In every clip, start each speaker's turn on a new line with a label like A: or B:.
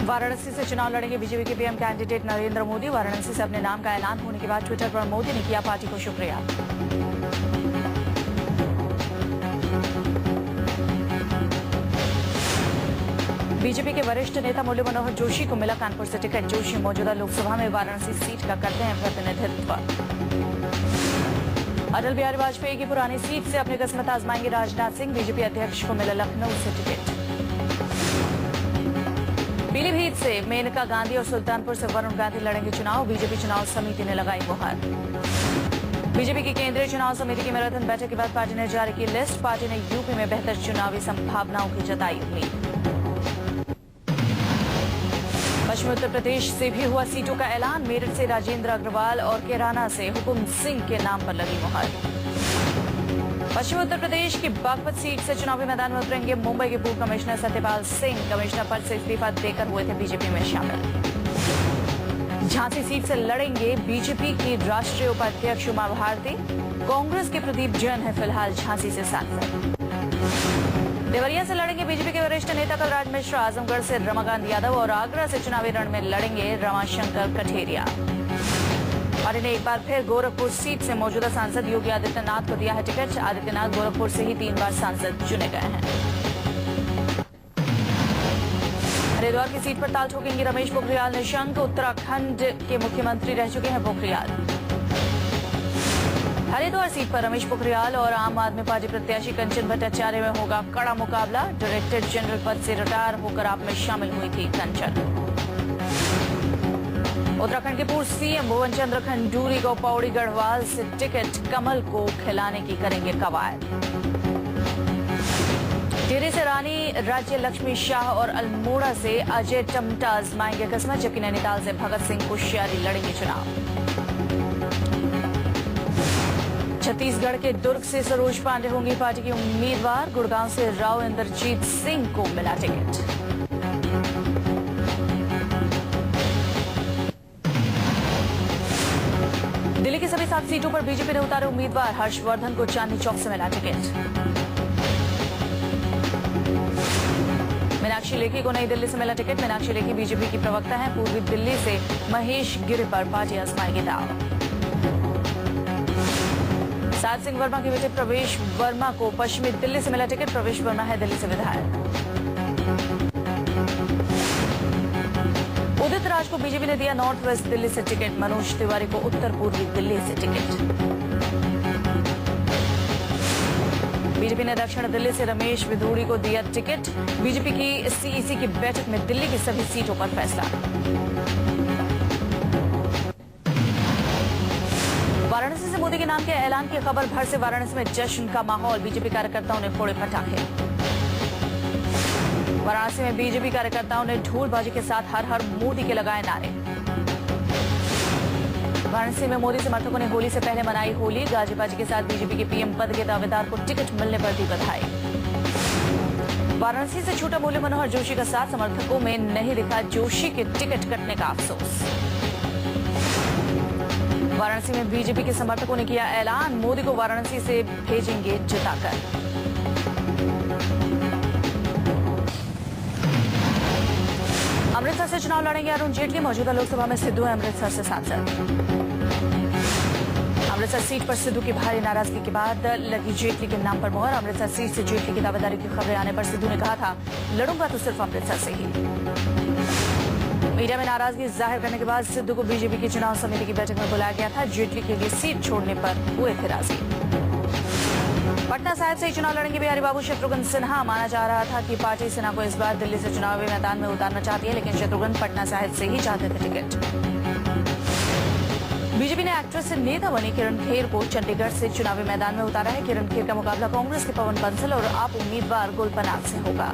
A: वाराणसी से चुनाव लड़ेंगे बीजेपी के पीएम कैंडिडेट नरेंद्र मोदी। वाराणसी से अपने नाम का ऐलान होने के बाद ट्विटर पर मोदी ने किया पार्टी को शुक्रिया। बीजेपी के वरिष्ठ नेता मुरली मनोहर जोशी को मिला कानपुर से टिकट। जोशी मौजूदा लोकसभा में वाराणसी सीट का करते हैं प्रतिनिधित्व। अटल बिहारी वाजपेयी की पुरानी सीट से अपनी किस्मत आजमाएंगे राजनाथ सिंह। बीजेपी अध्यक्ष को मिला लखनऊ से टिकट। पीलीभीत से मेनका गांधी और सुल्तानपुर से वरुण गांधी लड़ेंगे चुनाव। बीजेपी चुनाव समिति ने लगाई गुहार। बीजेपी की केंद्रीय चुनाव समिति की मैराथन बैठक के बाद पार्टी ने जारी की लिस्ट। पार्टी ने यूपी में बेहतर चुनावी संभावनाओं की जताई उम्मीद। पश्चिमी उत्तर प्रदेश से भी हुआ सीटों का ऐलान। मेरठ से राजेंद्र अग्रवाल और कैराना से हुकुम सिंह के नाम पर लगी मुहर। पश्चिमी उत्तर प्रदेश की बागपत सीट से चुनावी मैदान में उतरेंगे मुंबई के पूर्व कमिश्नर सत्यपाल सिंह। कमिश्नर पद से इस्तीफा देकर हुए थे बीजेपी में शामिल। झांसी सीट से लड़ेंगे बीजेपी की राष्ट्रीय उपाध्यक्ष उमा भारती। कांग्रेस के प्रदीप जैन है फिलहाल झांसी से सांसद। देवरिया से लड़ेंगे बीजेपी के वरिष्ठ नेता कलराज मिश्र। आजमगढ़ से रमाकांत यादव और आगरा से चुनावी रण में लड़ेंगे रमाशंकर कठेरिया। पार्टी ने एक बार फिर गोरखपुर सीट से मौजूदा सांसद योगी आदित्यनाथ को दिया है टिकट। आदित्यनाथ गोरखपुर से ही 3 बार सांसद चुने गए हैं। हरिद्वार की सीट पर ताल ठोकेंगे रमेश पोखरियाल निशंक। उत्तराखंड के मुख्यमंत्री रह चुके हैं पोखरियाल। हरिद्वार सीट पर रमेश पोखरियाल और आम आदमी पार्टी प्रत्याशी कंचन भट्टाचार्य में होगा कड़ा मुकाबला। डायरेक्टर जनरल पद से रिटायर होकर आप में शामिल हुई थी कंचन। उत्तराखंड के पूर्व सीएम भुवन चंद्र खंडूरी को पौड़ी गढ़वाल से टिकट। कमल को खिलाने की करेंगे कवायद। टिहरी से रानी राज्य लक्ष्मी शाह और अल्मोड़ा से अजय टमटा आजमाएंगे किस्मत। जबकि नैनीताल से भगत सिंह कोश्यारी लड़ेंगे चुनाव। छत्तीसगढ़ के दुर्ग से सरोज पांडे होंगी पार्टी की उम्मीदवार। गुड़गांव से राव इंद्रजीत सिंह को मिला टिकट। दिल्ली की सभी 7 सीटों पर बीजेपी ने उतारे उम्मीदवार। हर्षवर्धन को चांदनी चौक से मिला टिकट। मीनाक्षी लेखी को नई दिल्ली से मिला टिकट। मीनाक्षी लेखी बीजेपी की प्रवक्ता हैं। पूर्वी दिल्ली से महेश गिर पर पार्टी आजमाएगी दांव। सात सिंह वर्मा के बेटे प्रवेश वर्मा को पश्चिमी दिल्ली से मिला टिकट। प्रवेश वर्मा है दिल्ली से विधायक। उदित राज को बीजेपी ने दिया नॉर्थ वेस्ट दिल्ली से टिकट। मनोज तिवारी को उत्तर पूर्वी दिल्ली से टिकट। बीजेपी ने दक्षिण दिल्ली से रमेश विधूड़ी को दिया टिकट। बीजेपी की सीईसी की बैठक में दिल्ली की सभी सीटों पर फैसला। वाराणसी से मोदी के नाम के ऐलान की खबर भर से वाराणसी में जश्न का माहौल। बीजेपी कार्यकर्ताओं ने फोड़े पटाखे। वाराणसी में बीजेपी कार्यकर्ताओं ने ढोलबाजी के साथ हर हर मोदी के लगाए नारे। वाराणसी में मोदी समर्थकों ने होली से पहले मनाई होली। गाजीबाजी के साथ बीजेपी के पीएम पद के दावेदार को टिकट मिलने पर दी बधाई। वाराणसी से छूटा मुरली मनोहर जोशी का साथ। समर्थकों में नहीं दिखा जोशी के टिकट कटने का अफसोस। वाराणसी में बीजेपी के समर्थकों ने किया ऐलान। मोदी को वाराणसी से भेजेंगे जिताकर। अमृतसर से चुनाव लड़ेंगे अरुण जेटली। मौजूदा लोकसभा में सिद्धू है अमृतसर से सांसद। अमृतसर सीट पर सिद्धू की भारी नाराजगी के बाद लगी जेटली के नाम पर मुहर। अमृतसर सीट से जेटली की दावेदारी की खबरें आने पर सिद्धू ने कहा था लड़ूंगा तो सिर्फ अमृतसर से ही। मीडिया में नाराजगी जाहिर करने के बाद सिद्धू को बीजेपी की चुनाव समिति की बैठक में बुलाया गया था। जेटली के लिए सीट छोड़ने पर हुए थे राजी। पटना साहिब से ही चुनाव लड़ेंगे बिहारी बाबू शत्रुघ्न सिन्हा। माना जा रहा था कि पार्टी सिन्हा को इस बार दिल्ली से चुनावी मैदान में उतारना चाहती है, लेकिन शत्रुघ्न पटना साहिब से ही चाहते थे टिकट। बीजेपी ने एक्ट्रेस से नेता बनी किरण खेर को चंडीगढ़ से चुनावी मैदान में उतारा है। किरण खेर का मुकाबला कांग्रेस के पवन बंसल और आप उम्मीदवार गुलपनाग से होगा।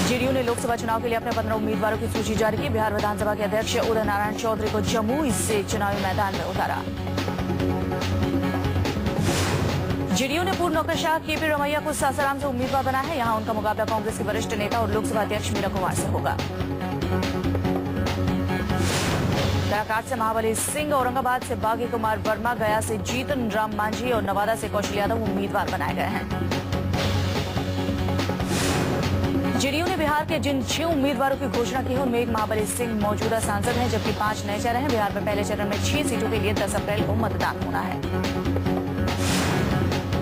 A: जेडीयू ने लोकसभा चुनाव के लिए अपने 15 उम्मीदवारों की सूची जारी की। बिहार विधानसभा के अध्यक्ष उदय नारायण चौधरी को जमुई से चुनावी मैदान में उतारा। जेडीयू ने पूर्व नौकरशाह केपी रमैया को सासाराम से उम्मीदवार बना है। यहां उनका मुकाबला कांग्रेस के वरिष्ठ नेता और लोकसभा अध्यक्ष मीरा कुमार से होगा। काराकाट से महाबली सिंह, औरंगाबाद से बागी कुमार वर्मा, गया से जीतन राम मांझी और नवादा से कौशल यादव उम्मीदवार बनाए गए हैं। जेडीयू ने बिहार के जिन 6 उम्मीदवारों की घोषणा की है उनमें एक महाबली सिंह मौजूदा सांसद हैं, जबकि 5 नए चेहरे हैं। बिहार में पहले चरण में 6 सीटों के लिए 10 अप्रैल को मतदान होना है।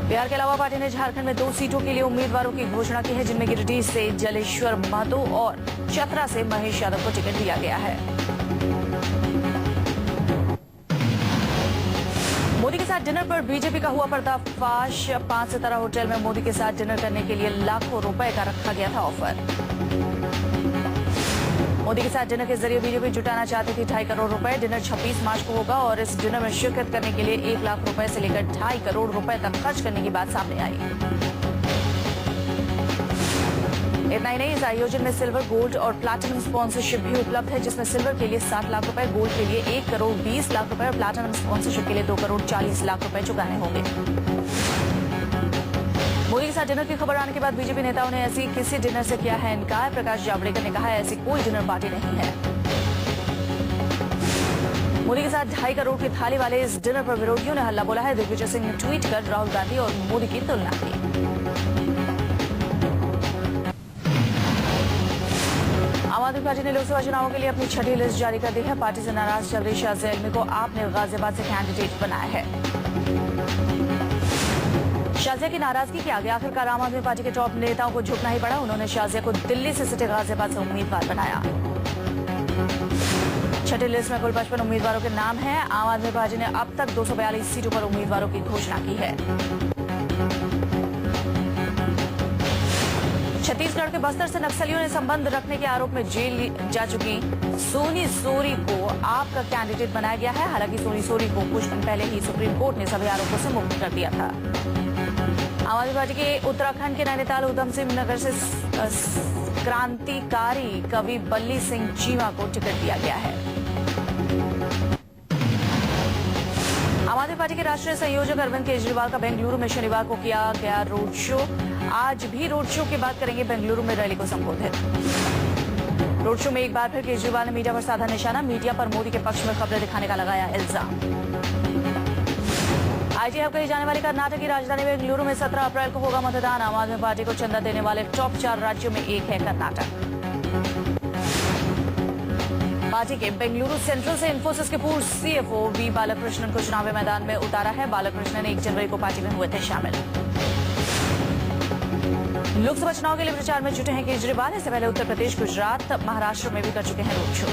A: बिहार के अलावा पार्टी ने झारखंड में 2 सीटों के लिए उम्मीदवारों की घोषणा की है, जिनमें गिरिडीह से जलेश्वर महतो और चतरा से महेश यादव को टिकट दिया गया है। मोदी के साथ डिनर पर बीजेपी का हुआ पर्दाफाश। 5 सितारा होटल में मोदी के साथ डिनर करने के लिए लाखों रुपए का रखा गया था ऑफर। मोदी के साथ डिनर के जरिए बीजेपी जुटाना चाहती थी 2.5 करोड़ रुपए। डिनर 26 मार्च को होगा और इस डिनर में शिरकत करने के लिए 1 लाख रुपए से लेकर 2.5 करोड़ रुपए तक खर्च करने की बात सामने आई। इतना ही नहीं, इस आयोजन में सिल्वर, गोल्ड और प्लैटिनम स्पॉन्सरशिप भी उपलब्ध है, जिसमें सिल्वर के लिए 7 लाख रुपए, गोल्ड के लिए 1 करोड़ 20 लाख रुपए और प्लैटिनम स्पॉन्सरशिप के लिए 2 करोड़ 40 लाख रुपए चुकाने होंगे। मोदी के साथ डिनर की खबर आने के बाद बीजेपी नेताओं ने ऐसी किसी डिनर से किया है इनकार। प्रकाश जावड़ेकर ने कहा है ऐसी कोई डिनर पार्टी नहीं है। मोदी के साथ 2.5 करोड़ की थाली वाले इस डिनर पर विरोधियों ने हल्ला बोला है। दिग्विजय सिंह ने ट्वीट कर राहुल गांधी और मोदी की तुलना की। आम आदमी पार्टी ने लोकसभा चुनावों के लिए अपनी 6ठी लिस्ट जारी कर दी है। पार्टी से नाराज चल रही शाजिया इल्मी को आपने गाजियाबाद से कैंडिडेट बनाया है। शाजिया की नाराजगी के आगे आखिरकार आम आदमी पार्टी के टॉप नेताओं को झुकना ही पड़ा। उन्होंने शाजिया को दिल्ली से सटे गाजियाबाद से उम्मीदवार बनाया। 6ठी लिस्ट में कुल 55 उम्मीदवारों के नाम हैं। आम आदमी पार्टी ने अब तक 242 सीटों पर उम्मीदवारों की घोषणा की है। छत्तीसगढ़ के बस्तर से नक्सलियों ने संबंध रखने के आरोप में जेल जा चुकी सोनी सोरी को आप का कैंडिडेट बनाया गया है। हालांकि सोनी सोरी को कुछ दिन पहले ही सुप्रीम कोर्ट ने सभी आरोपों से मुक्त कर दिया था। आम आदमी पार्टी के उत्तराखंड के नैनीताल उधम सिंह नगर से क्रांतिकारी कवि बल्ली सिंह चीमा को टिकट दिया गया है। आम आदमी पार्टी के राष्ट्रीय संयोजक अरविंद केजरीवाल का बेंगलुरु में शनिवार को किया गया रोड शो। आज भी रोड शो की बात करेंगे बेंगलुरु में रैली को संबोधित। रोड शो में एक बार फिर केजरीवाल ने मीडिया पर साधा निशाना। मीडिया पर मोदी के पक्ष में खबरें दिखाने का लगाया इल्जाम। आईटी हब कही जाने वाली कर्नाटक की राजधानी बेंगलुरु में 17 अप्रैल को होगा मतदान। आम आदमी पार्टी को चंदा देने वाले टॉप 4 राज्यों में एक है कर्नाटक। पार्टी के बेंगलुरु सेंट्रल से इंफोसिस के पूर्व सीएफओ वी बालकृष्णन को चुनावी मैदान में उतारा है। बालकृष्णन 1 जनवरी को पार्टी में हुए थे शामिल। लोकसभा चुनाव के लिए प्रचार में जुटे हैं केजरीवाल। इससे पहले उत्तर प्रदेश, गुजरात, महाराष्ट्र में भी कर चुके हैं रोड शो।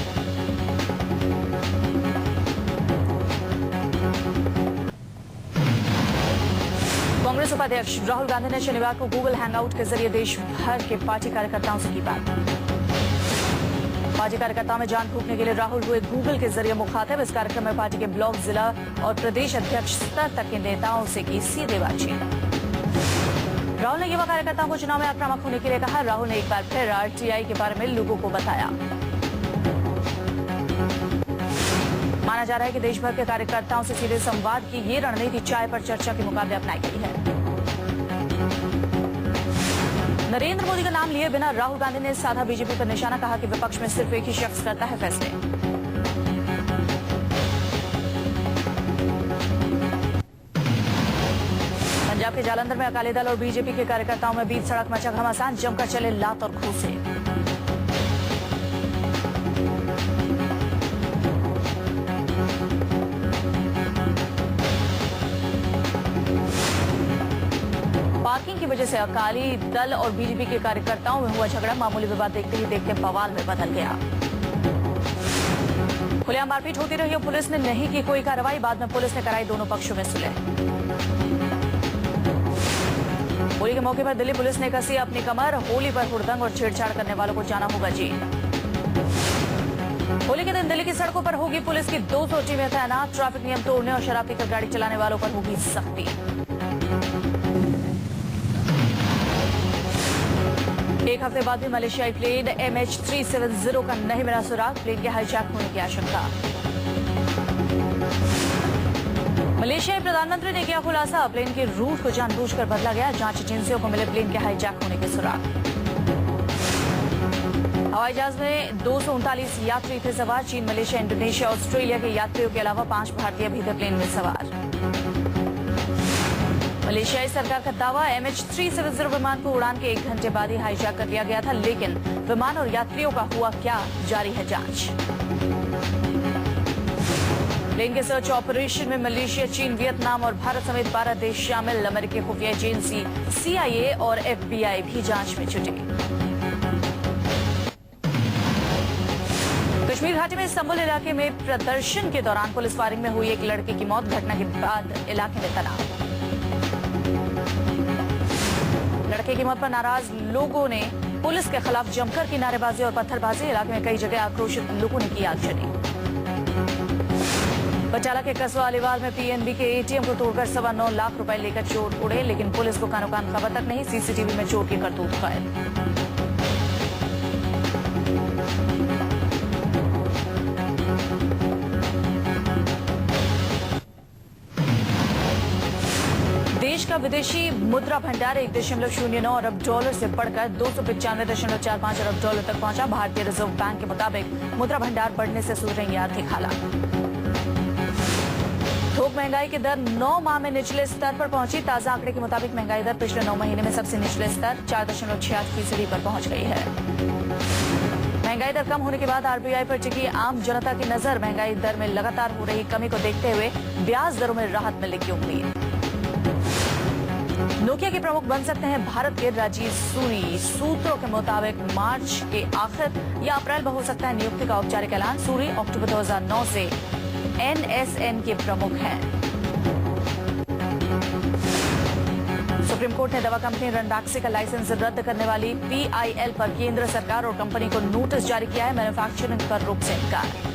A: कांग्रेस उपाध्यक्ष राहुल गांधी ने शनिवार को गूगल हैंगआउट के जरिए देश भर के पार्टी कार्यकर्ताओं से की बात। पार्टी कार्यकर्ताओं में जान फूंकने के लिए राहुल हुए गूगल के जरिए मुखातिब। इस कार्यक्रम में पार्टी के ब्लॉक, जिला और प्रदेश अध्यक्ष स्तर तक के नेताओं से की सीधे बातचीत। राहुल ने युवा कार्यकर्ताओं को चुनाव में आक्रामक होने के लिए कहा। राहुल ने एक बार फिर आरटीआई के बारे में लोगों को बताया। माना जा रहा है कि देश भर के कार्यकर्ताओं से सीधे संवाद की ये रणनीति चाय पर चर्चा के मुकाबले अपनाई गई है। नरेंद्र मोदी का नाम लिए बिना राहुल गांधी ने साधा बीजेपी पर निशाना। कहा कि विपक्ष में सिर्फ एक ही शख्स करता है फैसले। पंजाब के जालंधर में अकाली दल और बीजेपी के कार्यकर्ताओं में बीच सड़क मचा घमासान। जमकर चले लात और घूंसे। पार्किंग की वजह से अकाली दल और बीजेपी के कार्यकर्ताओं में हुआ झगड़ा। मामूली विवाद देखते ही देखते बवाल में बदल गया। खुलेआम मारपीट होती रही और पुलिस ने नहीं की कोई कार्रवाई। बाद में पुलिस ने कराई दोनों पक्षों में सुलह। होली के मौके पर दिल्ली पुलिस ने कसी अपनी कमर। होली पर हुड़दंग और छेड़छाड़ करने वालों को जाना होगा जेल। होली के दिन दिल्ली की सड़कों पर होगी पुलिस की 200 टीमें तैनात। ट्रैफिक नियम तोड़ने और शराब पीकर गाड़ी चलाने वालों पर होगी सख्ती। एक हफ्ते बाद भी मलेशियाई प्लेन MH370 का नहीं मिला सुराग। प्लेन के हाईजैक होने की आशंका। मलेशियाई प्रधानमंत्री ने किया खुलासा। प्लेन के रूट को जानबूझकर बदला गया। जांच एजेंसियों को मिले प्लेन के हाईजैक होने के सुराग। हवाई जहाज में 239 यात्री थे सवार। चीन, मलेशिया, इंडोनेशिया, ऑस्ट्रेलिया के यात्रियों के अलावा 5 भारतीय भी थे प्लेन में सवार। मलेशियाई सरकार का दावा, MH370 विमान को उड़ान के 1 घंटे बाद ही हाईजैक कर लिया गया था, लेकिन विमान और यात्रियों का हुआ क्या, जारी है जांच। प्लेन के सर्च ऑपरेशन में मलेशिया, चीन, वियतनाम और भारत समेत 12 देश शामिल। अमेरिकी खुफिया एजेंसी CIA और FBI भी जांच में जुटे। कश्मीर घाटी में इस्तांबुल इलाके में प्रदर्शन के दौरान पुलिस फायरिंग में हुई एक लड़के की मौत। घटना के बाद इलाके में तनाव। लड़के की मौत पर नाराज लोगों ने पुलिस के खिलाफ जमकर की नारेबाजी और पत्थरबाजी। इलाके में कई जगह आक्रोशित लोगों ने की आगजनी। पटियाला के कस्बा अलीवाल में PNB के ATM को तोड़कर 9.25 लाख रुपए लेकर चोर उड़े, लेकिन पुलिस को कानो कान खबर तक नहीं। CCTV में चोर की करतूत गायब। देश का विदेशी मुद्रा भंडार 1.09 अरब डॉलर से बढ़कर 295.45 अरब डॉलर तक पहुंचा। भारतीय रिजर्व बैंक के मुताबिक मुद्रा भंडार बढ़ने से सुधरेंगे आर्थिक हालात। थोक महंगाई की दर 9 माह में निचले स्तर पर पहुंची। ताजा आंकड़े के मुताबिक महंगाई दर पिछले 9 महीने में सबसे निचले स्तर 4.66% पर पहुंच गई है। महंगाई दर कम होने के बाद RBI पर टिकी आम जनता की नजर। महंगाई दर में लगातार हो रही कमी को देखते हुए ब्याज दरों में राहत मिलने की उम्मीद। नोकिया के प्रमुख बन सकते हैं भारत के राजीव सूरी। सूत्रों के मुताबिक मार्च के आखिर या अप्रैल में हो सकता है नियुक्ति का औपचारिक ऐलान। सूरी अक्टूबर 2009 से NSN के प्रमुख हैं। सुप्रीम कोर्ट ने दवा कंपनी रनबैक्सी का लाइसेंस रद्द करने वाली PIL पर केंद्र सरकार और कंपनी को नोटिस जारी किया है। मैन्युफैक्चरिंग पर रोक से इनकार।